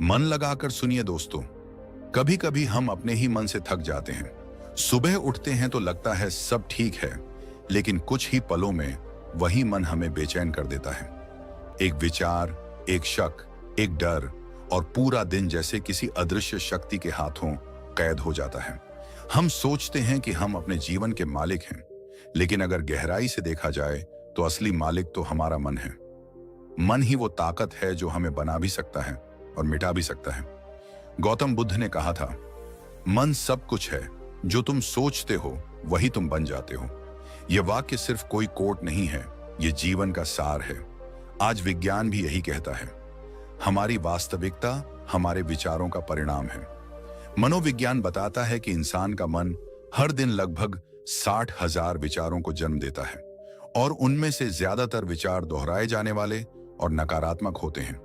मन लगाकर सुनिए दोस्तों। कभी कभी हम अपने ही मन से थक जाते हैं। सुबह उठते हैं तो लगता है सब ठीक है, लेकिन कुछ ही पलों में वही मन हमें बेचैन कर देता है। एक विचार, एक शक, एक डर, और पूरा दिन जैसे किसी अदृश्य शक्ति के हाथों कैद हो जाता है। हम सोचते हैं कि हम अपने जीवन के मालिक हैं, लेकिन अगर गहराई से देखा जाए तो असली मालिक तो हमारा मन है। मन ही वो ताकत है जो हमें बना भी सकता है और मिटा भी सकता है। गौतम बुद्ध ने कहा था, मन सब कुछ है, जो तुम सोचते हो वही तुम बन जाते हो। यह वाक्य सिर्फ कोई कोट नहीं है, ये जीवन का सार है। आज विज्ञान भी यही कहता है, हमारी वास्तविकता हमारे विचारों का परिणाम है। मनोविज्ञान बताता है कि इंसान का मन हर दिन लगभग 60,000 विचारों को जन्म देता है, और उनमें से ज्यादातर विचार दोहराए जाने वाले और नकारात्मक होते हैं।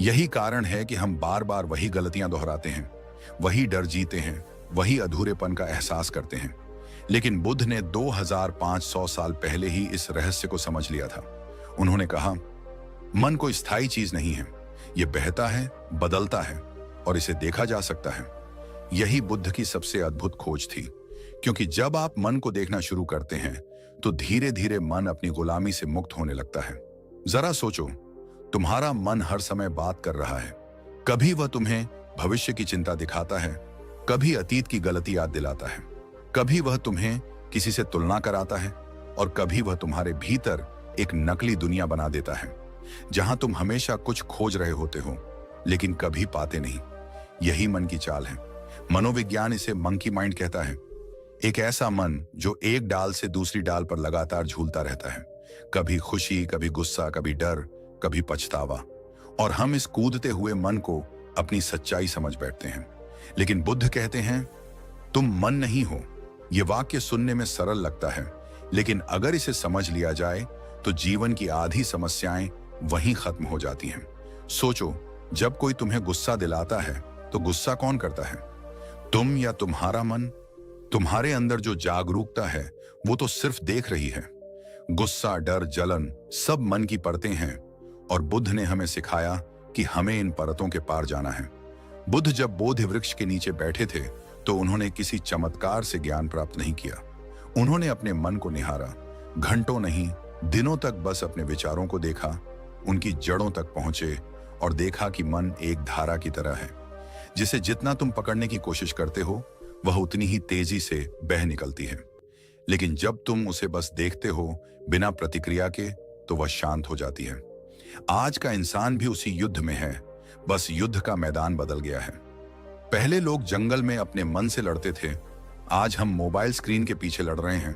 यही कारण है कि हम बार बार वही गलतियां दोहराते हैं, वही डर जीते हैं, वही अधूरेपन का एहसास करते हैं। लेकिन बुद्ध ने 2500 साल पहले ही इस रहस्य को समझ लिया था। उन्होंने कहा, मन कोई स्थायी चीज नहीं है, यह बहता है, बदलता है, और इसे देखा जा सकता है। यही बुद्ध की सबसे अद्भुत खोज थी, क्योंकि जब आप मन को देखना शुरू करते हैं तो धीरे धीरे मन अपनी गुलामी से मुक्त होने लगता है। जरा सोचो, तुम्हारा मन हर समय बात कर रहा है। कभी वह तुम्हें भविष्य की चिंता दिखाता है, कभी अतीत की गलती याद दिलाता है, कभी वह तुम्हें किसी से तुलना कराता है, और कभी वह तुम्हारे भीतर एक नकली दुनिया बना देता है, जहां तुम हमेशा कुछ खोज रहे होते हो लेकिन कभी पाते नहीं। यही मन की चाल है। मनोविज्ञान इसे मंकी माइंड कहता है। एक ऐसा मन जो एक डाल से दूसरी डाल पर लगातार झूलता रहता है, कभी खुशी, कभी गुस्सा, कभी डर, कभी पछतावा, और हम इस कूदते हुए मन को अपनी सच्चाई समझ बैठते हैं। लेकिन बुद्ध कहते हैं, तुम मन नहीं हो। यह वाक्य सुनने में सरल लगता है, लेकिन अगर इसे समझ लिया जाए तो जीवन की आधी समस्याएं वहीं खत्म हो जाती हैं। सोचो, जब कोई तुम्हें गुस्सा दिलाता है तो गुस्सा कौन करता है? तुम या तुम्हारा मन? तुम्हारे अंदर जो जागरूकता है वो तो सिर्फ देख रही है। गुस्सा, डर, जलन सब मन की परतें हैं, और बुद्ध ने हमें सिखाया कि हमें इन परतों के पार जाना है। बुद्ध जब बोधि वृक्ष के नीचे बैठे थे तो उन्होंने किसी चमत्कार से ज्ञान प्राप्त नहीं किया। उन्होंने अपने मन को निहारा, घंटों नहीं, दिनों तक बस अपने विचारों को देखा, उनकी जड़ों तक पहुंचे और देखा कि मन एक धारा की तरह है, जिसे जितना तुम पकड़ने की कोशिश करते हो वह उतनी ही तेजी से बह निकलती है। लेकिन जब तुम उसे बस देखते हो बिना प्रतिक्रिया के, तो वह शांत हो जाती है। आज का इंसान भी उसी युद्ध में है, बस युद्ध का मैदान बदल गया है। पहले लोग जंगल में अपने मन से लड़ते थे, आज हम मोबाइल स्क्रीन के पीछे लड़ रहे हैं।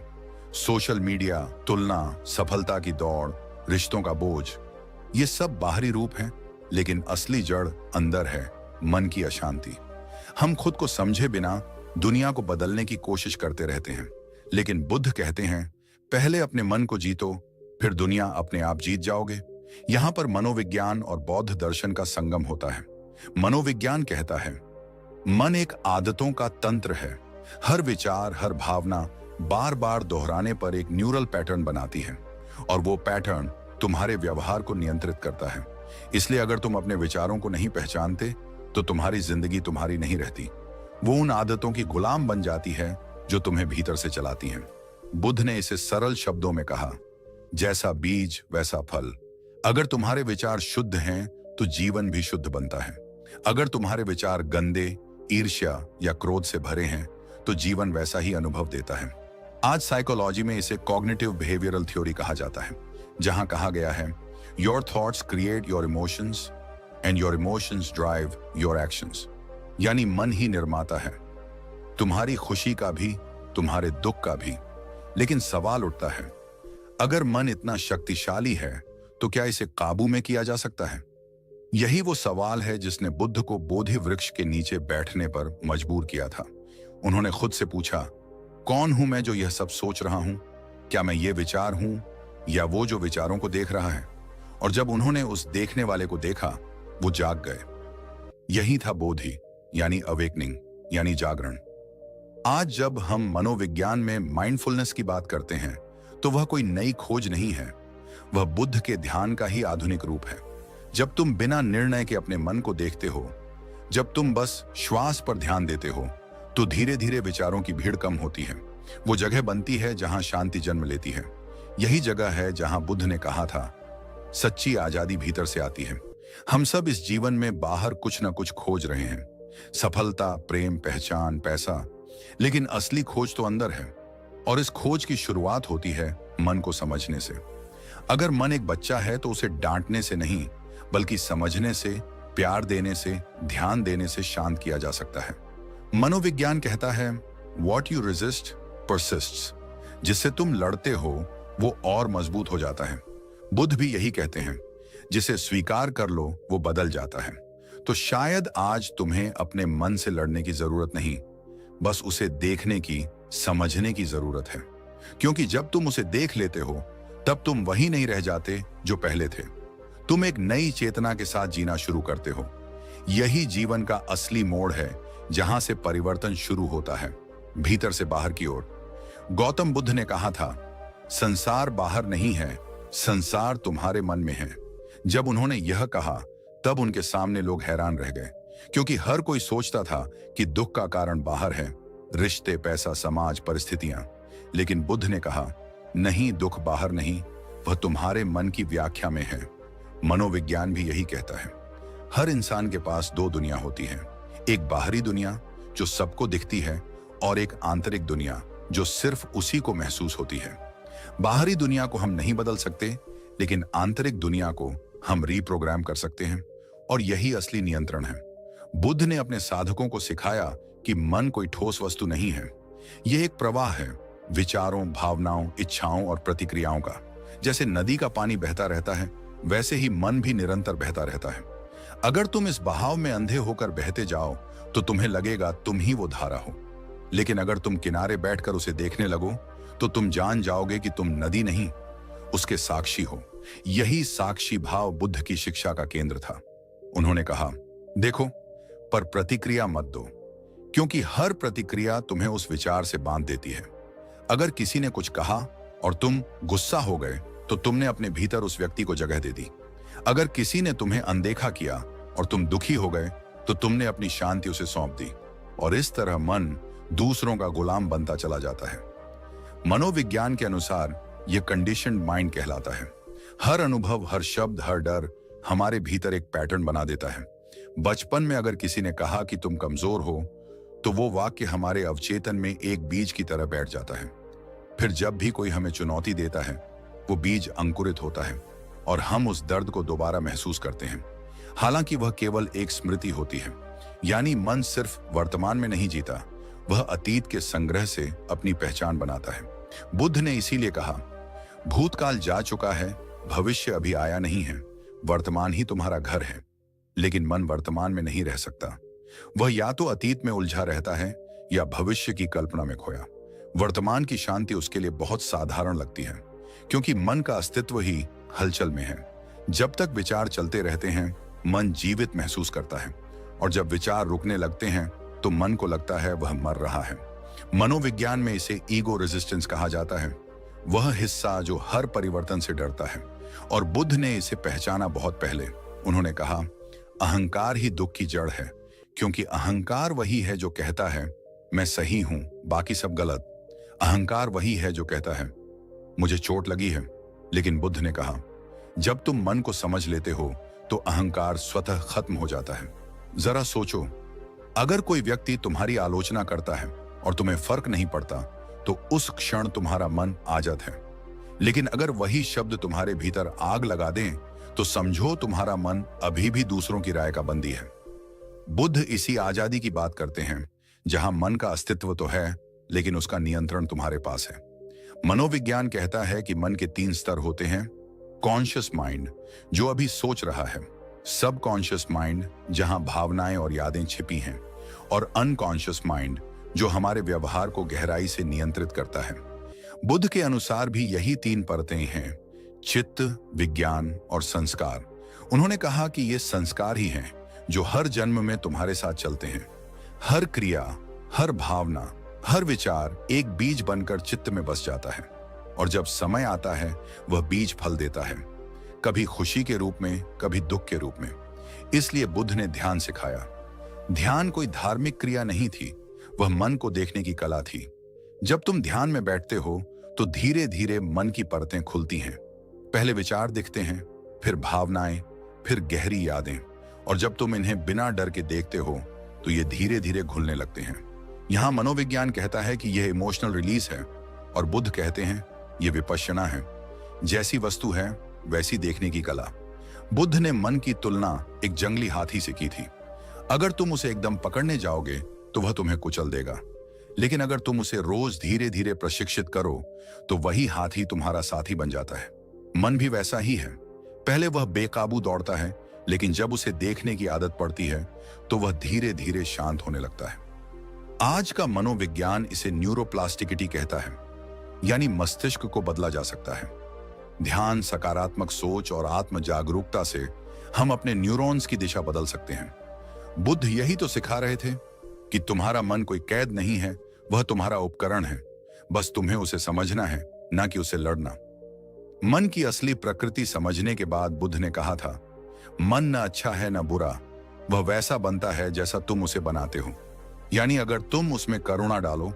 सोशल मीडिया, तुलना, सफलता की दौड़, रिश्तों का बोझ, ये सब बाहरी रूप हैं, लेकिन असली जड़ अंदर है, मन की अशांति। हम खुद को समझे बिना दुनिया को बदलने की कोशिश करते रहते हैं, लेकिन बुद्ध कहते हैं, पहले अपने मन को जीतो, फिर दुनिया अपने आप जीत जाओगे। यहां पर मनोविज्ञान और बौद्ध दर्शन का संगम होता है। मनोविज्ञान कहता है, मन एक आदतों का तंत्र है। हर विचार, हर भावना बार बार दोहराने पर एक न्यूरल पैटर्न बनाती है, और वो पैटर्न तुम्हारे व्यवहार को नियंत्रित करता है। इसलिए अगर तुम अपने विचारों को नहीं पहचानते तो तुम्हारी जिंदगी तुम्हारी नहीं रहती, वो उन आदतों की गुलाम बन जाती है जो तुम्हें भीतर से चलाती हैं। बुद्ध ने इसे सरल शब्दों में कहा, जैसा बीज वैसा फल। अगर तुम्हारे विचार शुद्ध हैं तो जीवन भी शुद्ध बनता है। अगर तुम्हारे विचार गंदे, ईर्ष्या या क्रोध से भरे हैं तो जीवन वैसा ही अनुभव देता है। आज साइकोलॉजी में इसे कॉग्निटिव बिहेवियरल थ्योरी कहा जाता है, जहां कहा गया है, your thoughts create your emotions and your emotions drive your actions. यानी मन ही निर्माता है, तुम्हारी खुशी का भी, तुम्हारे दुख का भी। लेकिन सवाल उठता है, अगर मन इतना शक्तिशाली है तो क्या इसे काबू में किया जा सकता है? यही वो सवाल है जिसने बुद्ध को बोधि वृक्ष के नीचे बैठने पर मजबूर किया था। उन्होंने खुद से पूछा, कौन हूं मैं जो यह सब सोच रहा हूं? क्या मैं ये विचार हूं या वो जो विचारों को देख रहा है? और जब उन्होंने उस देखने वाले को देखा, वो जाग गए। यही था बोधि, यानी अवेकनिंग, यानी जागरण। आज जब हम मनोविज्ञान में माइंडफुलनेस की बात करते हैं तो वह कोई नई खोज नहीं है, वह बुद्ध के ध्यान का ही आधुनिक रूप है। जब तुम बिना निर्णय के अपने मन को देखते हो, जब तुम बस श्वास पर ध्यान देते हो तो धीरे धीरे विचारों की भीड़ कम होती है। वो जगह बनती है जहां शांति जन्म लेती है। यही जगह है जहां बुद्ध ने कहा था, सच्ची आजादी भीतर से आती है। हम सब इस जीवन में बाहर कुछ ना कुछ खोज रहे हैं, सफलता, प्रेम, पहचान, पैसा, लेकिन असली खोज तो अंदर है। और इस खोज की शुरुआत होती है मन को समझने से। अगर मन एक बच्चा है तो उसे डांटने से नहीं, बल्कि समझने से, प्यार देने से, ध्यान देने से शांत किया जा सकता है। मनोविज्ञान कहता है, वॉट यू रेजिस्ट परसिस्ट्स। जिससे तुम लड़ते हो वो और मजबूत हो जाता है। बुद्ध भी यही कहते हैं, जिसे स्वीकार कर लो वो बदल जाता है। तो शायद आज तुम्हें अपने मन से लड़ने की जरूरत नहीं, बस उसे देखने की, समझने की जरूरत है। क्योंकि जब तुम उसे देख लेते हो तब तुम वही नहीं रह जाते जो पहले थे। तुम एक नई चेतना के साथ जीना शुरू करते हो। यही जीवन का असली मोड़ है, जहां से परिवर्तन शुरू होता है, भीतर से बाहर की ओर। गौतम बुद्ध ने कहा था, संसार बाहर नहीं है, संसार तुम्हारे मन में है। जब उन्होंने यह कहा तब उनके सामने लोग हैरान रह गए, क्योंकि हर कोई सोचता था कि दुख का कारण बाहर है, रिश्ते, पैसा, समाज, परिस्थितियां। लेकिन बुद्ध ने कहा, नहीं, दुख बाहर नहीं, वह तुम्हारे मन की व्याख्या में है। मनोविज्ञान भी यही कहता है। हर इंसान के पास दो दुनिया होती है, एक बाहरी दुनिया जो सबको दिखती है और एक आंतरिक दुनिया जो सिर्फ उसी को महसूस होती है। बाहरी दुनिया को हम नहीं बदल सकते, लेकिन आंतरिक दुनिया को हम रीप्रोग्राम कर सकते हैं, और यही असली नियंत्रण है। बुद्ध ने अपने साधकों को सिखाया कि मन कोई ठोस वस्तु नहीं है, यह एक प्रवाह है, विचारों, भावनाओं, इच्छाओं और प्रतिक्रियाओं का। जैसे नदी का पानी बहता रहता है, वैसे ही मन भी निरंतर बहता रहता है। अगर तुम इस बहाव में अंधे होकर बहते जाओ तो तुम्हें लगेगा तुम ही वो धारा हो, लेकिन अगर तुम किनारे बैठकर उसे देखने लगो तो तुम जान जाओगे कि तुम नदी नहीं, उसके साक्षी हो। यही साक्षी भाव बुद्ध की शिक्षा का केंद्र था। उन्होंने कहा, देखो, पर प्रतिक्रिया मत दो, क्योंकि हर प्रतिक्रिया तुम्हें उस विचार से बांध देती है। अगर किसी ने कुछ कहा और तुम गुस्सा हो गए तो तुमने अपने भीतर उस व्यक्ति को जगह दे दी। अगर किसी ने तुम्हें अनदेखा किया और तुम दुखी हो गए तो तुमने अपनी शांति उसे सौंप दी, और इस तरह मन दूसरों का गुलाम बनता चला जाता है। मनोविज्ञान के अनुसार यह कंडीशन्ड माइंड कहलाता है। हर अनुभव, हर शब्द, हर डर हमारे भीतर एक पैटर्न बना देता है। बचपन में अगर किसी ने कहा कि तुम कमजोर हो, तो वो वाक्य हमारे अवचेतन में एक बीज की तरह बैठ जाता है। फिर जब भी कोई हमें चुनौती देता है, वो बीज अंकुरित होता है और हम उस दर्द को दोबारा महसूस करते हैं। हालांकि वह केवल एक स्मृति होती है, यानी मन सिर्फ वर्तमान में नहीं जीता, वह अतीत के संग्रह से अपनी पहचान बनाता है। बुद्ध ने इसीलिए कहा, भूतकाल जा चुका है, भविष्य अभी आया नहीं है, वर्तमान ही तुम्हारा घर है। लेकिन मन वर्तमान में नहीं रह सकता। वह या तो अतीत में उलझा रहता है या भविष्य की कल्पना में खोया। वर्तमान की शांति उसके लिए बहुत साधारण लगती है, क्योंकि मन का अस्तित्व ही हलचल में है। जब तक विचार चलते रहते हैं, मन जीवित महसूस करता है, और जब विचार रुकने लगते हैं तो मन को लगता है वह मर रहा है। मनोविज्ञान में इसे ईगो रेजिस्टेंस कहा जाता है, वह हिस्सा जो हर परिवर्तन से डरता है। और बुद्ध ने इसे पहचाना बहुत पहले। उन्होंने कहा, अहंकार ही दुख की जड़ है, क्योंकि अहंकार वही है जो कहता है मैं सही हूं, बाकी सब गलत। अहंकार वही है जो कहता है मुझे चोट लगी है। लेकिन बुद्ध ने कहा, जब तुम मन को समझ लेते हो तो अहंकार स्वतः खत्म हो जाता है। जरा सोचो, अगर कोई व्यक्ति तुम्हारी आलोचना करता है और तुम्हें फर्क नहीं पड़ता, तो उस क्षण तुम्हारा मन आजाद है। लेकिन अगर वही शब्द तुम्हारे भीतर आग लगा दें, तो समझो तुम्हारा मन अभी भी दूसरों की राय का बंदी है। बुद्ध इसी आजादी की बात करते हैं, जहां मन का अस्तित्व तो है, लेकिन उसका नियंत्रण तुम्हारे पास है। मनोविज्ञान कहता है कि मन के 3 स्तर होते हैं। कॉन्शियस माइंड, जो अभी सोच रहा है, सब कॉन्शियस माइंड, जहां भावनाएं और यादें छिपी हैं, और अनकॉन्शियस माइंड, जो हमारे व्यवहार को गहराई से नियंत्रित करता है। बुद्ध के अनुसार भी यही 3 परतें हैं, चित्त, विज्ञान और संस्कार। उन्होंने कहा कि ये संस्कार ही हैं जो हर जन्म में तुम्हारे साथ चलते हैं। हर क्रिया, हर भावना, हर विचार एक बीज बनकर चित्त में बस जाता है, और जब समय आता है वह बीज फल देता है, कभी खुशी के रूप में, कभी दुख के रूप में। इसलिए बुद्ध ने ध्यान सिखाया, ध्यान कोई धार्मिक क्रिया नहीं थी, वह मन को देखने की कला थी। जब तुम ध्यान में बैठते हो तो धीरे धीरे मन की परतें खुलती हैं। पहले विचार दिखते हैं, फिर भावनाएं, फिर गहरी यादें, और जब तुम इन्हें बिना डर के देखते हो तो ये धीरे धीरे घुलने लगते हैं। यहाँ मनोविज्ञान कहता है कि यह इमोशनल रिलीज है और बुद्ध कहते हैं यह विपश्यना है। जैसी वस्तु है वैसी देखने की कला। बुद्ध ने मन की तुलना एक जंगली हाथी से की थी। अगर तुम उसे एकदम पकड़ने जाओगे तो वह तुम्हें कुचल देगा, लेकिन अगर तुम उसे रोज धीरे धीरे प्रशिक्षित करो तो वही हाथी तुम्हारा साथी बन जाता है। मन भी वैसा ही है। पहले वह बेकाबू दौड़ता है, लेकिन जब उसे देखने की आदत पड़ती है तो वह धीरे धीरे शांत होने लगता है। आज का मनोविज्ञान इसे न्यूरोप्लास्टिसिटी कहता है, यानी मस्तिष्क को बदला जा सकता है। ध्यान, सकारात्मक सोच और आत्म जागरूकता से हम अपने न्यूरॉन्स की दिशा बदल सकते हैं। बुद्ध यही तो सिखा रहे थे कि तुम्हारा मन कोई कैद नहीं है, वह तुम्हारा उपकरण है। बस तुम्हें उसे समझना है, ना कि उसे लड़ना। मन की असली प्रकृति समझने के बाद बुद्ध ने कहा था, मन न अच्छा है न बुरा, वह वैसा बनता है जैसा तुम उसे बनाते हो। यानी अगर तुम उसमें करुणा डालो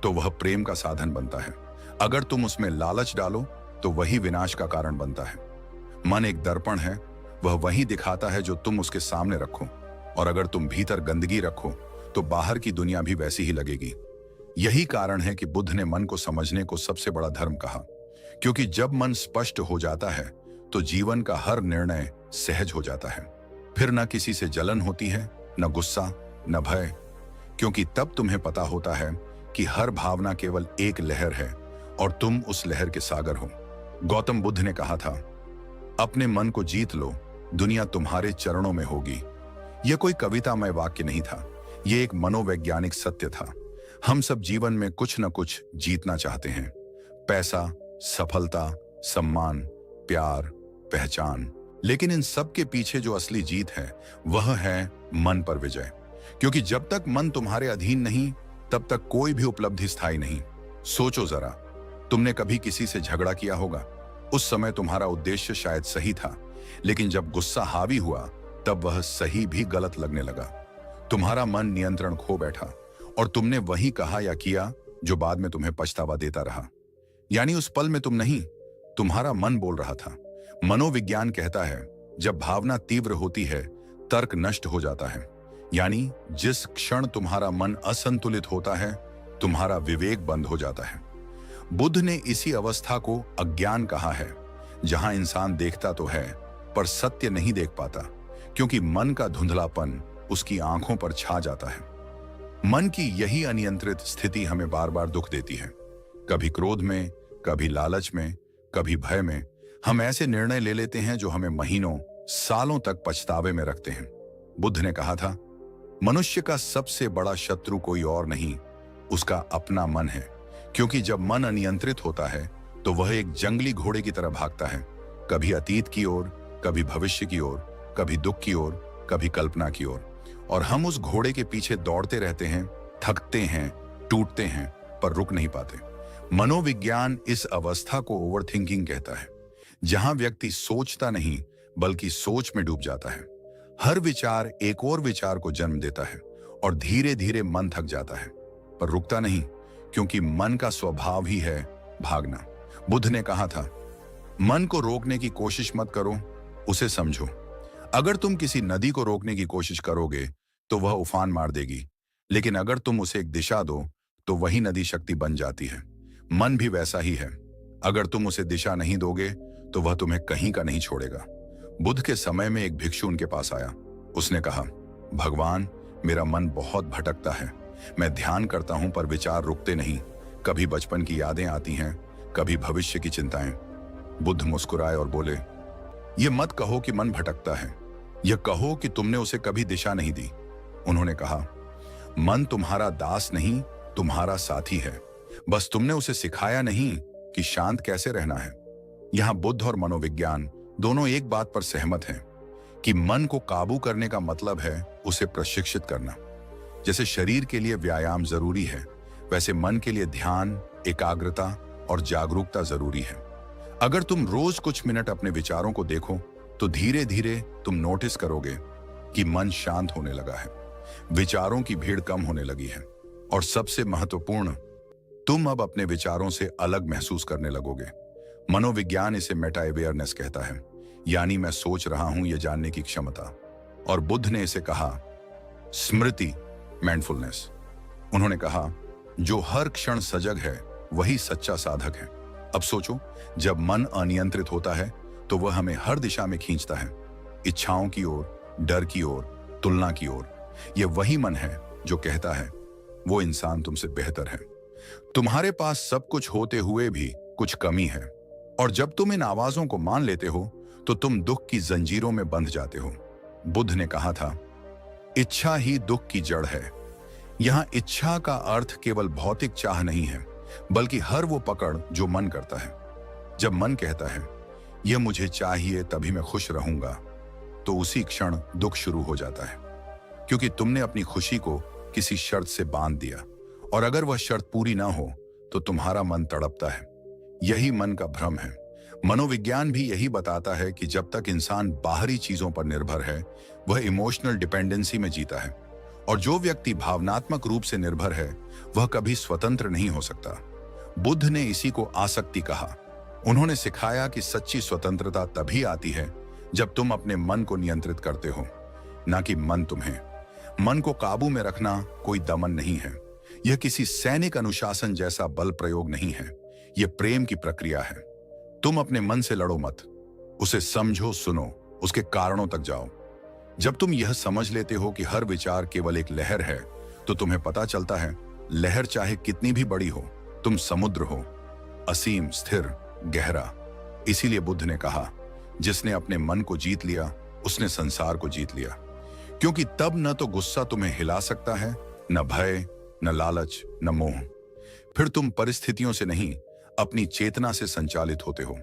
तो वह प्रेम का साधन बनता है, अगर तुम उसमें लालच डालो तो वही विनाश का कारण बनता है। मन एक दर्पण है, वह वही दिखाता है जो तुम उसके सामने रखो, और अगर तुम भीतर गंदगी रखो तो बाहर की दुनिया भी वैसी ही लगेगी। यही कारण है कि बुद्ध ने मन को समझने को सबसे बड़ा धर्म कहा, क्योंकि जब मन स्पष्ट हो जाता है तो जीवन का हर निर्णय सहज हो जाता है। फिर न किसी से जलन होती है, न गुस्सा, न भय, क्योंकि तब तुम्हें पता होता है कि हर भावना केवल एक लहर है और तुम उस लहर के सागर हो। गौतम बुद्ध ने कहा था, अपने मन को जीत लो, दुनिया तुम्हारे चरणों में होगी। यह कोई कवितामय वाक्य नहीं था, यह एक मनोवैज्ञानिक सत्य था। हम सब जीवन में कुछ न कुछ जीतना चाहते हैं, पैसा, सफलता, सम्मान, प्यार, पहचान, लेकिन इन सब के पीछे जो असली जीत है वह है मन पर विजय। क्योंकि जब तक मन तुम्हारे अधीन नहीं तब तक कोई भी उपलब्धि स्थायी नहीं। सोचो जरा, तुमने कभी किसी से झगड़ा किया होगा। उस समय तुम्हारा उद्देश्य शायद सही था, लेकिन जब गुस्सा हावी हुआ तब वह सही भी गलत लगने लगा। तुम्हारा मन नियंत्रण खो बैठा और तुमने वही कहा या किया जो बाद में तुम्हें पछतावा देता रहा। यानी उस पल में तुम नहीं, तुम्हारा मन बोल रहा था। मनोविज्ञान कहता है, जब भावना तीव्र होती है तर्क नष्ट हो जाता है। यानी जिस क्षण तुम्हारा मन असंतुलित होता है तुम्हारा विवेक बंद हो जाता है। बुद्ध ने इसी अवस्था को अज्ञान कहा है, जहां इंसान देखता तो है पर सत्य नहीं देख पाता, क्योंकि मन का धुंधलापन उसकी आंखों पर छा जाता है। मन की यही अनियंत्रित स्थिति हमें बार बार दुख देती है। कभी क्रोध में, कभी लालच में, कभी भय में हम ऐसे निर्णय ले लेते हैं जो हमें महीनों, सालों तक पछतावे में रखते हैं। बुद्ध ने कहा था, मनुष्य का सबसे बड़ा शत्रु कोई और नहीं, उसका अपना मन है। क्योंकि जब मन अनियंत्रित होता है तो वह एक जंगली घोड़े की तरह भागता है, कभी अतीत की ओर, कभी भविष्य की ओर, कभी दुख की ओर, कभी कल्पना की ओर, और हम उस घोड़े के पीछे दौड़ते रहते हैं, थकते हैं, टूटते हैं, पर रुक नहीं पाते। मनोविज्ञान इस अवस्था को ओवरथिंकिंग कहता है, जहां व्यक्ति सोचता नहीं बल्कि सोच में डूब जाता है। हर विचार एक और विचार को जन्म देता है और धीरे धीरे मन थक जाता है, पर रुकता नहीं, क्योंकि मन का स्वभाव ही है भागना। बुद्ध ने कहा था, मन को रोकने की कोशिश मत करो, उसे समझो। अगर तुम किसी नदी को रोकने की कोशिश करोगे तो वह उफान मार देगी, लेकिन अगर तुम उसे एक दिशा दो तो वही नदी शक्ति बन जाती है। मन भी वैसा ही है, अगर तुम उसे दिशा नहीं दोगे तो वह तुम्हें कहीं का नहीं छोड़ेगा। बुद्ध के समय में एक भिक्षु उनके पास आया। उसने कहा, भगवान, मेरा मन बहुत भटकता है, मैं ध्यान करता हूं पर विचार रुकते नहीं। कभी बचपन की यादें आती हैं, कभी भविष्य की चिंताएं। बुद्ध मुस्कुराए और बोले, यह मत कहो कि मन भटकता है, यह कहो कि तुमने उसे कभी दिशा नहीं दी। उन्होंने कहा, मन तुम्हारा दास नहीं, तुम्हारा साथी है, बस तुमने उसे सिखाया नहीं कि शांत कैसे रहना है। यहां बुद्ध और मनोविज्ञान दोनों एक बात पर सहमत हैं कि मन को काबू करने का मतलब है उसे प्रशिक्षित करना। जैसे शरीर के लिए व्यायाम जरूरी है, वैसे मन के लिए ध्यान, एकाग्रता और जागरूकता जरूरी है। अगर तुम रोज कुछ मिनट अपने विचारों को देखो तो धीरे धीरे तुम नोटिस करोगे कि मन शांत होने लगा है। विचारों की भीड़ कम होने लगी है और सबसे महत्वपूर्ण, तुम अब अपने विचारों से अलग महसूस करने लगोगे। मनोविज्ञान इसे मेटा अवेयरनेस कहता है, यानी मैं सोच रहा हूं यह जानने की क्षमता। और बुद्ध ने इसे कहा स्मृति, माइंडफुलनेस। उन्होंने कहा जो हर क्षण सजग है वही सच्चा साधक है। अब सोचो, जब मन अनियंत्रित होता है तो वह हमें हर दिशा में खींचता है, इच्छाओं की ओर, डर की ओर, तुलना की ओर। यह वही मन है जो कहता है वो इंसान तुमसे बेहतर है, तुम्हारे पास सब कुछ होते हुए भी कुछ कमी है। और जब तुम इन आवाजों को मान लेते हो तो तुम दुख की जंजीरों में बंध जाते हो। बुद्ध ने कहा था इच्छा ही दुख की जड़ है। यहां इच्छा का अर्थ केवल भौतिक चाह नहीं है, बल्कि हर वो पकड़ जो मन करता है। जब मन कहता है यह मुझे चाहिए तभी मैं खुश रहूंगा, तो उसी क्षण दुख शुरू हो जाता है, क्योंकि तुमने अपनी खुशी को किसी शर्त से बांध दिया, और अगर वह शर्त पूरी ना हो तो तुम्हारा मन तड़पता है। यही मन का भ्रम है। मनोविज्ञान भी यही बताता है कि जब तक इंसान बाहरी चीजों पर निर्भर है वह इमोशनल डिपेंडेंसी में जीता है, और जो व्यक्ति भावनात्मक रूप से निर्भर है वह कभी स्वतंत्र नहीं हो सकता। बुद्ध ने इसी को आसक्ति कहा। उन्होंने सिखाया कि सच्ची स्वतंत्रता तभी आती है जब तुम अपने मन को नियंत्रित करते हो, ना कि मन तुम्हें। मन को काबू में रखना कोई दमन नहीं है, यह किसी सैनिक अनुशासन जैसा बल प्रयोग नहीं है, यह प्रेम की प्रक्रिया है। तुम अपने मन से लड़ो मत, उसे समझो, सुनो, उसके कारणों तक जाओ। जब तुम यह समझ लेते हो कि हर विचार केवल एक लहर है, तो तुम्हें पता चलता है लहर चाहे कितनी भी बड़ी हो, तुम समुद्र हो, असीम, स्थिर, गहरा। इसीलिए बुद्ध ने कहा जिसने अपने मन को जीत लिया उसने संसार को जीत लिया, क्योंकि तब न तो गुस्सा तुम्हें हिला सकता है, न भय, न लालच, न मोह। फिर तुम परिस्थितियों से नहीं, अपनी चेतना से संचालित होते हो,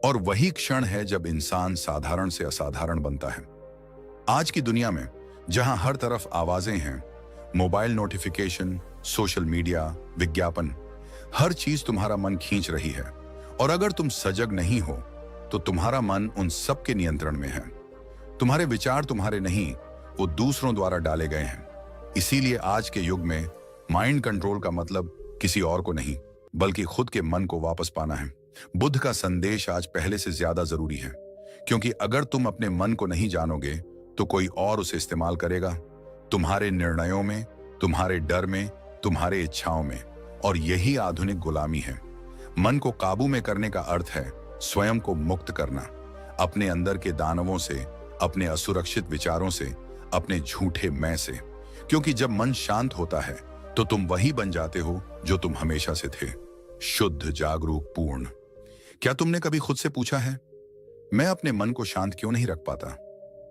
और वही क्षण है जब इंसान साधारण से असाधारण बनता है। आज की दुनिया में जहां हर तरफ आवाजें हैं, मोबाइल नोटिफिकेशन, सोशल मीडिया, विज्ञापन, हर चीज तुम्हारा मन खींच रही है, और अगर तुम सजग नहीं हो तो तुम्हारा मन उन सब के नियंत्रण में है। तुम्हारे विचार तुम्हारे नहीं, वो दूसरों द्वारा डाले गए हैं। इसीलिए आज के युग में माइंड कंट्रोल का मतलब किसी और को नहीं, बल्कि खुद के मन को वापस पाना है। बुद्ध का संदेश आज पहले से ज्यादा जरूरी है, क्योंकि अगर तुम अपने मन को नहीं जानोगे तो कोई और उसे इस्तेमाल करेगा, तुम्हारे निर्णयों में, तुम्हारे डर में, तुम्हारे इच्छाओं में। और यही आधुनिक गुलामी है। मन को काबू में करने का अर्थ है स्वयं को मुक्त करना, अपने अंदर के दानवों से, अपने असुरक्षित विचारों से, अपने झूठे मैं से। क्योंकि जब मन शांत होता है तो तुम वही बन जाते हो जो तुम हमेशा से थे, शुद्ध, जागरूक, पूर्ण। क्या तुमने कभी खुद से पूछा है मैं अपने मन को शांत क्यों नहीं रख पाता?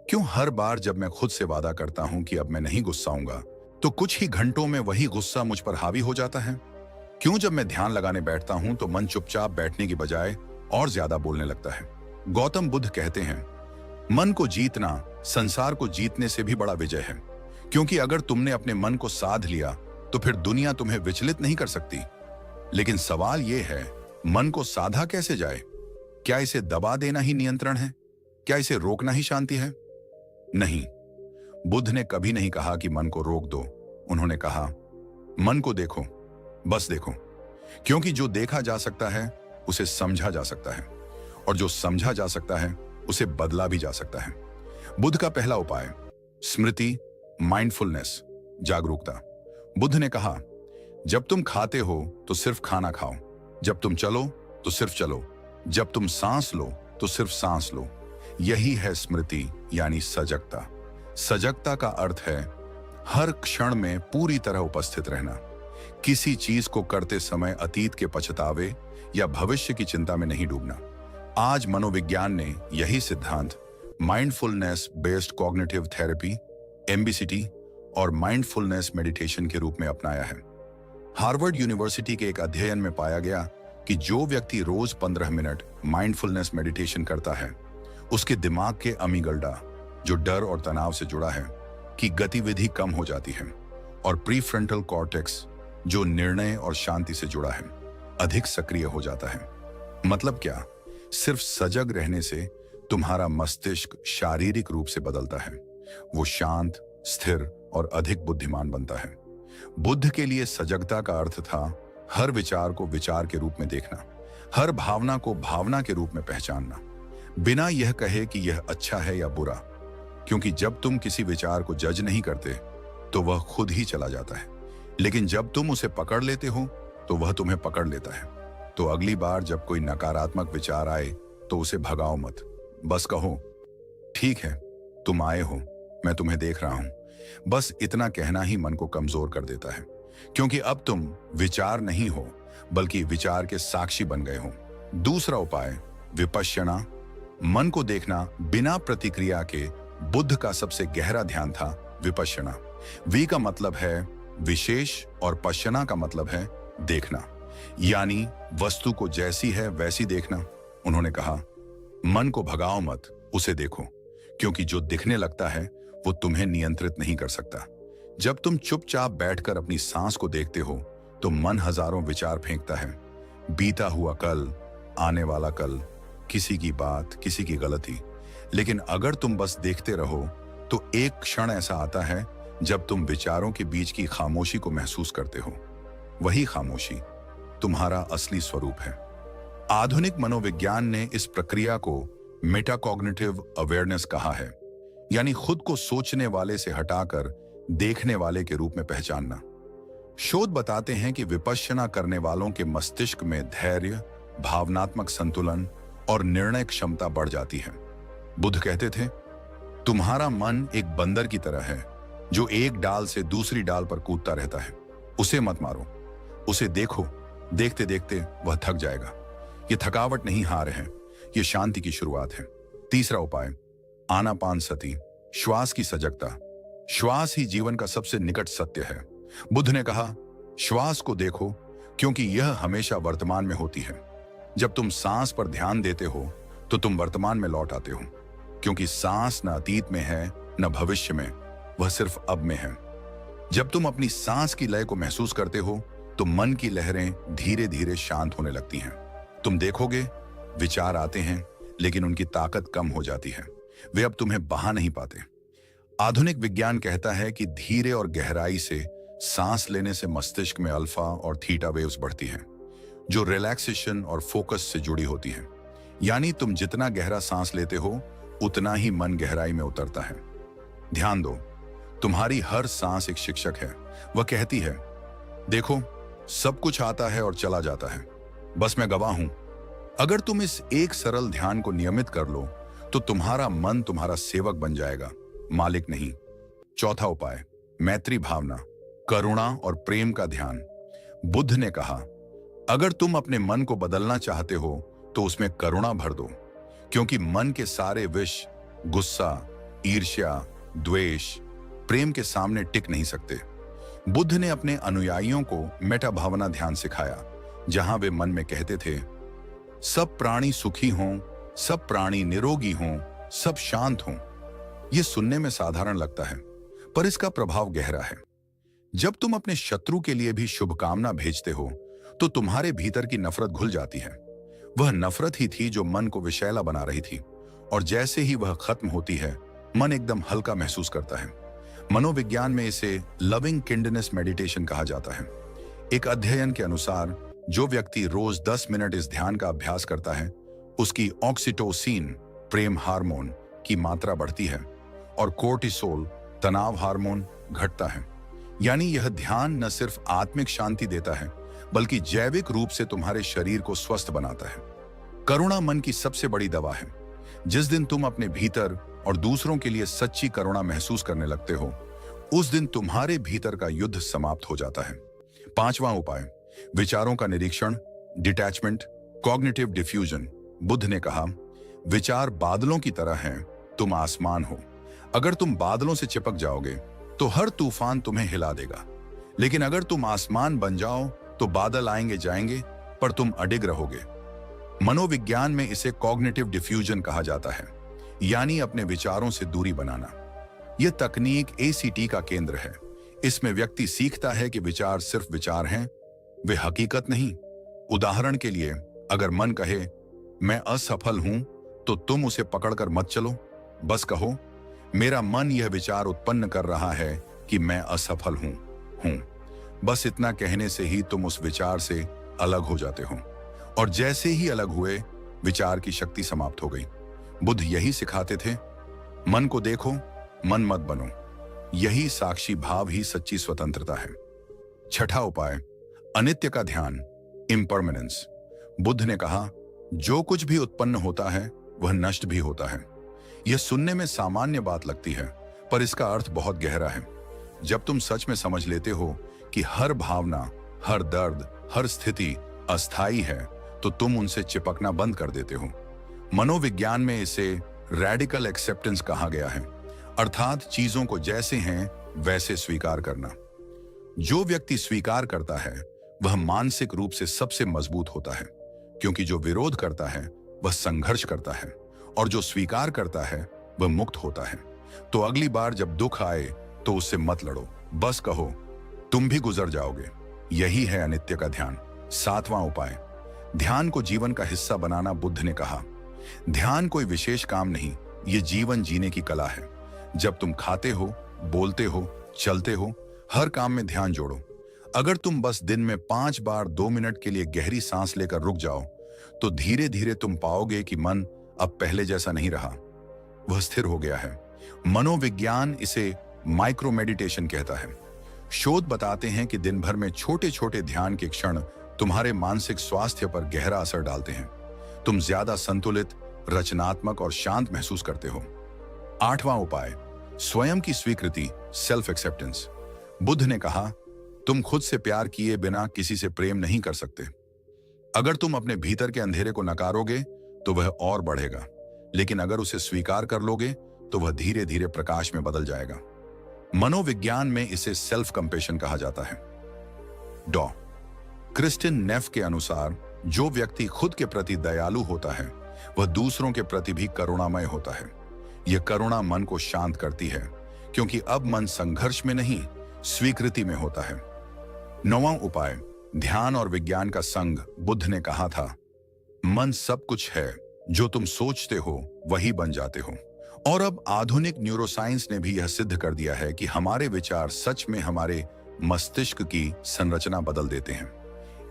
क्यों हर बार जब मैं खुद से वादा करता हूं कि अब मैं नहीं गुस्साऊंगा, तो कुछ ही घंटों में वही गुस्सा मुझ पर हावी हो जाता है? क्यों जब मैं ध्यान लगाने बैठता हूं तो मन चुपचाप बैठने की बजाय और ज्यादा बोलने लगता है? गौतम बुद्ध कहते हैं मन को जीतना संसार को जीतने से भी बड़ा विजय है, क्योंकि अगर तुमने अपने मन को साध लिया तो फिर दुनिया तुम्हें विचलित नहीं कर सकती। लेकिन सवाल यह है, मन को साधा कैसे जाए? क्या इसे दबा देना ही नियंत्रण है? क्या इसे रोकना ही शांति है? नहीं, बुद्ध ने कभी नहीं कहा कि मन को रोक दो। उन्होंने कहा मन को देखो, बस देखो, क्योंकि जो देखा जा सकता है उसे समझा जा सकता है, और जो समझा जा सकता है उसे बदला भी जा सकता है। बुद्ध का पहला उपाय स्मृति, माइंडफुलनेस, जागरूकता। बुद्ध ने कहा जब तुम खाते हो तो सिर्फ खाना खाओ, जब तुम चलो तो सिर्फ चलो, जब तुम सांस लो तो सिर्फ सांस लो। यही है स्मृति, यानी सजगता। सजगता का अर्थ है हर क्षण में पूरी तरह उपस्थित रहना, किसी चीज को करते समय अतीत के पछतावे या भविष्य की चिंता में नहीं डूबना। आज मनोविज्ञान ने यही सिद्धांत mindfulness based cognitive therapy, MBCT और माइंडफुलनेस मेडिटेशन के रूप में अपनाया है। हार्वर्ड यूनिवर्सिटी के एक अध्ययन में पाया गया कि जो व्यक्ति रोज 15 मिनट माइंडफुलनेस मेडिटेशन करता है, उसके दिमाग के अमीगडाला, जो डर और तनाव से जुड़ा है, की गतिविधि कम हो जाती है, और प्रीफ्रंटल कॉर्टेक्स, जो निर्णय और शांति से जुड़ा है, अधिक सक्रिय हो जाता है। मतलब क्या? सिर्फ सजग रहने से तुम्हारा मस्तिष्क शारीरिक रूप से बदलता है। वो शांत, स्थिर और अधिक बुद्धिमान बनता है। बुद्ध के लिए सजगता का अर्थ था हर विचार को विचार के रूप में देखना, हर भावना को भावना के रूप में पहचानना, बिना यह कहे कि यह अच्छा है या बुरा। क्योंकि जब तुम किसी विचार को जज नहीं करते तो वह खुद ही चला जाता है, लेकिन जब तुम उसे पकड़ लेते हो तो वह तुम्हें पकड़ लेता है। तो अगली बार जब कोई नकारात्मक विचार आए तो उसे भगाओ मत, बस कहो ठीक है, तुम आए हो, मैं तुम्हें देख रहा हूं। बस इतना कहना ही मन को कमजोर कर देता है, क्योंकि अब तुम विचार नहीं हो बल्कि विचार के साक्षी बन गए हो। दूसरा उपाय विपश्यना, मन को देखना बिना प्रतिक्रिया के। बुद्ध का सबसे गहरा ध्यान था विपश्यना। वी का मतलब है विशेष और पश्यना का मतलब है देखना, यानी वस्तु को जैसी है वैसी देखना। उन्होंने कहा मन को भगाओ मत, उसे देखो, क्योंकि जो दिखने लगता है वो तुम्हें नियंत्रित नहीं कर सकता। जब तुम चुपचाप बैठकर अपनी सांस को देखते हो तो मन हजारों विचार फेंकता है, बीता हुआ कल, आने वाला कल, किसी की बात, किसी की गलती। लेकिन अगर तुम बस देखते रहो तो एक क्षण ऐसा आता है जब तुम विचारों के बीच की खामोशी को महसूस करते हो। वही खामोशी तुम्हारा असली स्वरूप है। आधुनिक मनोविज्ञान ने इस प्रक्रिया को मेटाकॉग्निटिव अवेयरनेस कहा है, यानी खुद को सोचने वाले से हटाकर देखने वाले के रूप में पहचानना। शोध बताते हैं कि विपश्यना करने वालों के मस्तिष्क में धैर्य, भावनात्मक संतुलन और निर्णय क्षमता बढ़ जाती है। बुद्ध कहते थे तुम्हारा मन एक बंदर की तरह है जो एक डाल से दूसरी डाल पर कूदता रहता है। उसे मत मारो, उसे देखो, देखते देखते वह थक जाएगा। यह थकावट नहीं हार है, यह शांति की शुरुआत है। तीसरा उपाय आनापान सती, श्वास की सजगता। श्वास ही जीवन का सबसे निकट सत्य है। बुद्ध ने कहा श्वास को देखो, क्योंकि यह हमेशा वर्तमान में होती है। जब तुम सांस पर ध्यान देते हो तो तुम वर्तमान में लौट आते हो, क्योंकि सांस न अतीत में है न भविष्य में, वह सिर्फ अब में है। जब तुम अपनी सांस की लय को महसूस करते हो तो मन की लहरें धीरे धीरे शांत होने लगती हैं। तुम देखोगे विचार आते हैं लेकिन उनकी ताकत कम हो जाती है, वे अब तुम्हें बहा नहीं पाते। आधुनिक विज्ञान कहता है कि धीरे और गहराई से सांस लेने से मस्तिष्क में अल्फा और थीटा वेव्स बढ़ती हैं, जो रिलैक्सेशन और फोकस से जुड़ी होती हैं। यानी तुम जितना गहरा सांस लेते हो उतना ही मन गहराई में उतरता है। ध्यान दो, तुम्हारी हर सांस एक शिक्षक है। वह कहती है देखो सब कुछ आता है और चला जाता है, बस मैं गवाह हूं। अगर तुम इस एक सरल ध्यान को नियमित कर लो तो तुम्हारा मन तुम्हारा सेवक बन जाएगा, मालिक नहीं। चौथा उपाय मैत्री भावना, करुणा और प्रेम का ध्यान। बुद्ध ने कहा अगर तुम अपने मन को बदलना चाहते हो तो उसमें करुणा भर दो, क्योंकि मन के सारे विष गुस्सा, ईर्ष्या, द्वेष, प्रेम के सामने टिक नहीं सकते। बुद्ध ने अपने अनुयायियों को मेटा भावना ध्यान सिखाया, जहां वे मन में कहते थे सब प्राणी सुखी हों, सब प्राणी निरोगी हों, सब शांत हों। यह सुनने में साधारण लगता है, पर इसका प्रभाव गहरा है। जब तुम अपने शत्रु के लिए भी शुभकामना भेजते हो तो तुम्हारे भीतर की नफरत घुल जाती है। वह नफरत ही थी जो मन को विषैला बना रही थी, और जैसे ही वह खत्म होती है मन एकदम हल्का महसूस करता है। मनोविज्ञान में इसे लविंग किंडनेस मेडिटेशन कहा जाता है। एक अध्ययन के अनुसार जो व्यक्ति रोज 10 मिनट इस ध्यान का अभ्यास करता है उसकी ऑक्सीटोसिन प्रेम हार्मोन की मात्रा बढ़ती है और कोर्टिसोल तनाव हार्मोन घटता है। यानी यह ध्यान न सिर्फ आत्मिक शांति देता है बल्कि जैविक रूप से तुम्हारे शरीर को स्वस्थ बनाता है। करुणा मन की सबसे बड़ी दवा है। जिस दिन तुम अपने भीतर और दूसरों के लिए सच्ची करुणा महसूस करने लगते हो उस दिन तुम्हारे भीतर का युद्ध समाप्त हो जाता है। पांचवा उपाय विचारों का निरीक्षण, डिटैचमेंट, कॉग्निटिव डिफ्यूजन। बुद्ध ने कहा विचार बादलों की तरह हैं, तुम आसमान हो। अगर तुम बादलों से चिपक जाओगे तो हर तूफान तुम्हें हिला देगा, लेकिन अगर तुम आसमान बन जाओ तो बादल आएंगे जाएंगे पर तुम अडिग रहोगे। मनोविज्ञान में इसे कॉग्निटिव डिफ्यूजन कहा जाता है, यानी अपने विचारों से दूरी बनाना। यह तकनीक ACT का केंद्र है। इसमें व्यक्ति सीखता है कि विचार सिर्फ विचार हैं, वे हकीकत नहीं। उदाहरण के लिए अगर मन कहे मैं असफल हूं तो तुम उसे पकड़कर मत चलो, बस कहो मेरा मन यह विचार उत्पन्न कर रहा है कि मैं असफल हूं। बस इतना कहने से ही तुम उस विचार से अलग हो जाते हो, और जैसे ही अलग हुए, विचार की शक्ति समाप्त हो गई। बुद्ध यही सिखाते थे, मन को देखो, मन मत बनो। यही साक्षी भाव ही सच्ची स्वतंत्रता है। छठा उपाय, अनित्य का ध्यान, इम्परमानेंस। बुद्ध ने कहा, जो कुछ भी उत्पन्न होता है वह नष्ट भी होता है। यह सुनने में सामान्य बात लगती है, पर इसका अर्थ बहुत गहरा है। जब तुम सच में समझ लेते हो कि हर भावना, हर दर्द, हर स्थिति अस्थायी है, तो तुम उनसे चिपकना बंद कर देते हो। मनोविज्ञान में इसे रैडिकल एक्सेप्टेंस कहा गया है, अर्थात चीजों को जैसे हैं वैसे स्वीकार करना। जो व्यक्ति स्वीकार करता है वह मानसिक रूप से सबसे मजबूत होता है, क्योंकि जो विरोध करता है वह संघर्ष करता है, और जो स्वीकार करता है वह मुक्त होता है। तो अगली बार जब दुख आए तो उससे मत लड़ो, बस कहो तुम भी गुजर जाओगे। यही है अनित्य का ध्यान। सातवां उपाय, ध्यान को जीवन का हिस्सा बनाना। बुद्ध ने कहा, ध्यान कोई विशेष काम नहीं, ये जीवन जीने की कला है। जब तुम खाते हो, बोलते हो, चलते हो, हर काम में ध्यान जोड़ो। अगर तुम बस दिन में 5 बार 2 मिनट के लिए गहरी सांस लेकर रुक जाओ, तो धीरे धीरे तुम पाओगे कि मन अब पहले जैसा नहीं रहा, वह स्थिर हो गया है। मनोविज्ञान इसे माइक्रो मेडिटेशन कहता है। शोध बताते हैं कि दिन भर में छोटे छोटे ध्यान के क्षण तुम्हारे मानसिक स्वास्थ्य पर गहरा असर डालते हैं। तुम ज्यादा संतुलित, रचनात्मक और शांत महसूस करते हो। आठवां उपाय, स्वयं की स्वीकृति, सेल्फ एक्सेप्टेंस। बुद्ध ने कहा, तुम खुद से प्यार किए बिना किसी से प्रेम नहीं कर सकते। अगर तुम अपने भीतर के अंधेरे को नकारोगे तो वह और बढ़ेगा, लेकिन अगर उसे स्वीकार कर लोगे तो वह धीरे धीरे प्रकाश में बदल जाएगा। मनोविज्ञान में इसे सेल्फ कंपेशन कहा जाता है। डॉ क्रिस्टिन नेफ के अनुसार, जो व्यक्ति खुद के प्रति दयालु होता है वह दूसरों के प्रति भी करुणामय होता है। यह करुणा मन को शांत करती है, क्योंकि अब मन संघर्ष में नहीं, स्वीकृति में होता है। नौवां उपाय, ध्यान और विज्ञान का संग। बुद्ध ने कहा था, मन सब कुछ है, जो तुम सोचते हो वही बन जाते हो। और अब आधुनिक न्यूरोसाइंस ने भी यह सिद्ध कर दिया है कि हमारे विचार सच में हमारे मस्तिष्क की संरचना बदल देते हैं।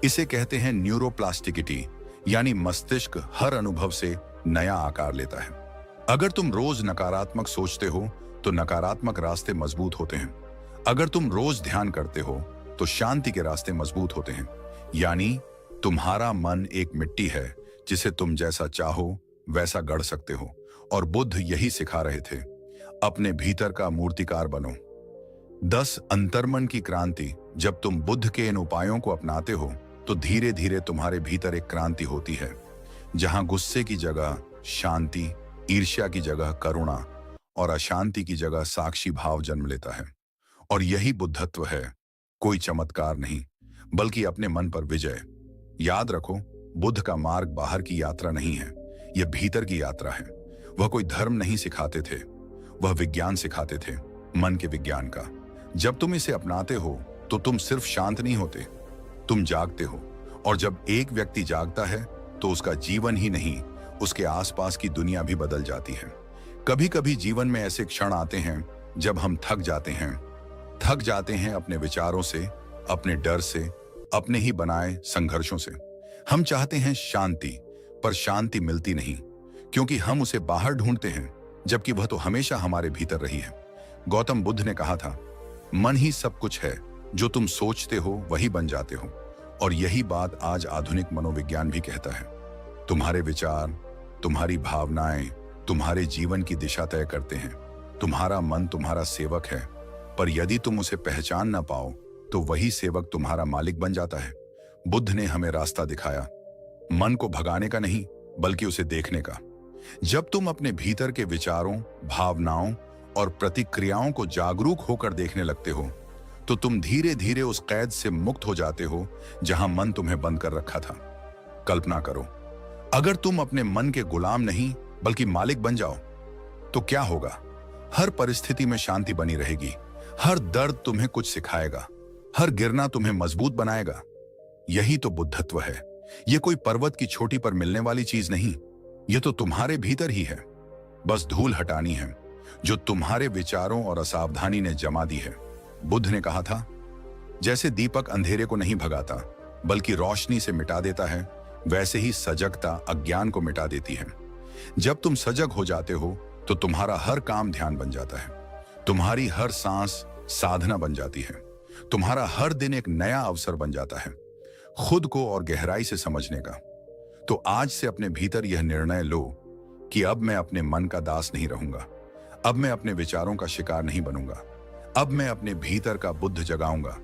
इसे कहते हैं न्यूरोप्लास्टिसिटी, यानी मस्तिष्क हर अनुभव से नया आकार लेता है। अगर तुम रोज नकारात्मक सोचते हो तो नकारात्मक रास्ते मजबूत होते हैं। अगर तुम रोज ध्यान करते हो तो शांति के रास्ते मजबूत होते हैं। यानी तुम्हारा मन एक मिट्टी है जिसे तुम जैसा चाहो वैसा गढ़ सकते हो, और बुद्ध यही सिखा रहे थे, अपने भीतर का मूर्तिकार बनो। 10 अंतर्मन की क्रांति। जब तुम बुद्ध के इन उपायों को अपनाते हो तो धीरे धीरे तुम्हारे भीतर एक क्रांति होती है, जहां गुस्से की जगह शांति, ईर्ष्या की जगह करुणा और अशांति की जगह साक्षी भाव जन्म लेता है। और यही बुद्धत्व है, कोई चमत्कार नहीं, बल्कि अपने मन पर विजय। याद रखो, बुद्ध का मार्ग बाहर की यात्रा नहीं है, यह भीतर की यात्रा है। वह कोई धर्म नहीं सिखाते थे, वह विज्ञान सिखाते थे, मन के विज्ञान का। जब तुम इसे अपनाते हो तो तुम सिर्फ शांत नहीं होते, तुम जागते हो। और जब एक व्यक्ति जागता है तो उसका जीवन ही नहीं, उसके आसपास की दुनिया भी बदल जाती है। कभी कभी जीवन में ऐसे क्षण आते हैं जब हम थक जाते हैं अपने विचारों से, अपने डर से, अपने ही बनाए संघर्षों से। हम चाहते हैं शांति, पर शांति मिलती नहीं, क्योंकि हम उसे बाहर ढूंढते हैं, जबकि वह तो हमेशा हमारे भीतर रही है। गौतम बुद्ध ने कहा था, मन ही सब कुछ है, जो तुम सोचते हो वही बन जाते हो। और यही बात आज आधुनिक मनोविज्ञान भी कहता है। तुम्हारे विचार, तुम्हारी भावनाएं तुम्हारे जीवन की दिशा तय करते हैं। तुम्हारा मन तुम्हारा सेवक है, पर यदि तुम उसे पहचान ना पाओ तो वही सेवक तुम्हारा मालिक बन जाता है। बुद्ध ने हमें रास्ता दिखाया, मन को भगाने का नहीं, बल्कि उसे देखने का। जब तुम अपने भीतर के विचारों, भावनाओं और प्रतिक्रियाओं को जागरूक होकर देखने लगते हो, तो तुम धीरे धीरे उस कैद से मुक्त हो जाते हो जहां मन तुम्हें बंद कर रखा था। कल्पना करो, अगर तुम अपने मन के गुलाम नहीं बल्कि मालिक बन जाओ तो क्या होगा? हर परिस्थिति में शांति बनी रहेगी, हर दर्द तुम्हें कुछ सिखाएगा, हर गिरना तुम्हें मजबूत बनाएगा। यही तो बुद्धत्व है। यह कोई पर्वत की चोटी पर मिलने वाली चीज नहीं, यह तो तुम्हारे भीतर ही है। बस धूल हटानी है जो तुम्हारे विचारों और असावधानी ने जमा दी है। बुद्ध ने कहा था, जैसे दीपक अंधेरे को नहीं भगाता बल्कि रोशनी से मिटा देता है, वैसे ही सजगता अज्ञान को मिटा देती है। जब तुम सजग हो जाते हो तो तुम्हारा हर काम ध्यान बन जाता है, तुम्हारी हर सांस साधना बन जाती है, तुम्हारा हर दिन एक नया अवसर बन जाता है खुद को और गहराई से समझने का। तो आज से अपने भीतर यह निर्णय लो कि अब मैं अपने मन का दास नहीं रहूंगा, अब मैं अपने विचारों का शिकार नहीं बनूंगा, अब मैं अपने भीतर का बुद्ध जगाऊंगा,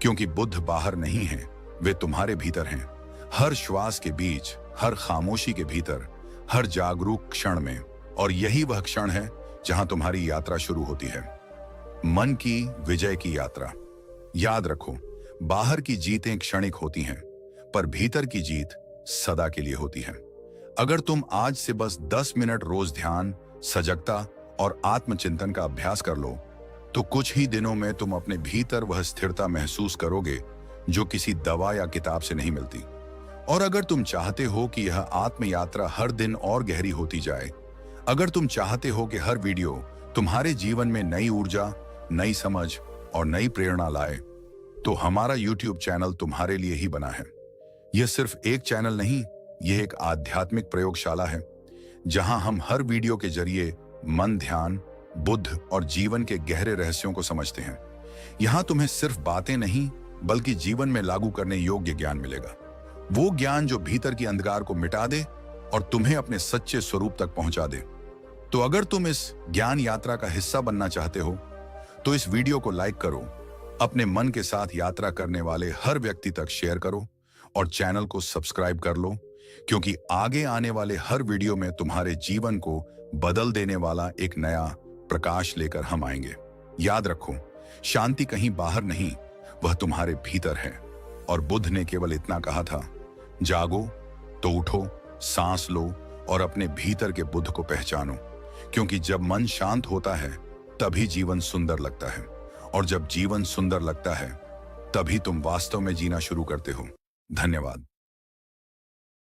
क्योंकि बुद्ध बाहर नहीं है, वे तुम्हारे भीतर हैं। हर श्वास के बीच, हर खामोशी के भीतर, हर जागरूक क्षण में। और यही वह क्षण है जहां तुम्हारी यात्रा शुरू होती है, मन की विजय की यात्रा। याद रखो, बाहर की जीतें क्षणिक होती हैं, पर भीतर की जीत सदा के लिए होती है। अगर तुम आज से बस 10 मिनट रोज ध्यान, सजगता और आत्मचिंतन का अभ्यास कर लो, तो कुछ ही दिनों में तुम अपने भीतर वह स्थिरता महसूस करोगे जो किसी दवा या किताब से नहीं मिलती। और अगर तुम चाहते हो कि यह आत्म यात्रा हर दिन और गहरी होती जाए, अगर तुम चाहते हो कि हर वीडियो तुम्हारे जीवन में नई ऊर्जा, नई समझ और नई प्रेरणा लाए, तो हमारा YouTube चैनल तुम्हारे लिए ही बना है। यह सिर्फ एक चैनल नहीं, यह एक आध्यात्मिक प्रयोगशाला है जहां हम हर वीडियो के जरिए मन, ध्यान, बुद्ध और जीवन के गहरे रहस्यों को समझते हैं। यहां तुम्हें सिर्फ बातें नहीं बल्कि जीवन में लागू करने योग्य ज्ञान मिलेगा, वो ज्ञान जो भीतर की अंधकार को मिटा दे और तुम्हें अपने सच्चे स्वरूप तक पहुंचा दे। तो अगर तुम इस ज्ञान यात्रा का हिस्सा बनना चाहते हो तो इस वीडियो को लाइक करो, अपने मन के साथ यात्रा करने वाले हर व्यक्ति तक शेयर करो और चैनल को सब्सक्राइब कर लो, क्योंकि आगे आने वाले हर वीडियो में तुम्हारे जीवन को बदल देने वाला एक नया प्रकाश लेकर हम आएंगे। याद रखो, शांति कहीं बाहर नहीं, वह तुम्हारे भीतर है। और बुद्ध ने केवल इतना कहा था, जागो तो उठो, सांस लो और अपने भीतर के बुद्ध को पहचानो, क्योंकि जब मन शांत होता है तभी जीवन सुंदर लगता है, और जब जीवन सुंदर लगता है तभी तुम वास्तव में जीना शुरू करते हो। धन्यवाद।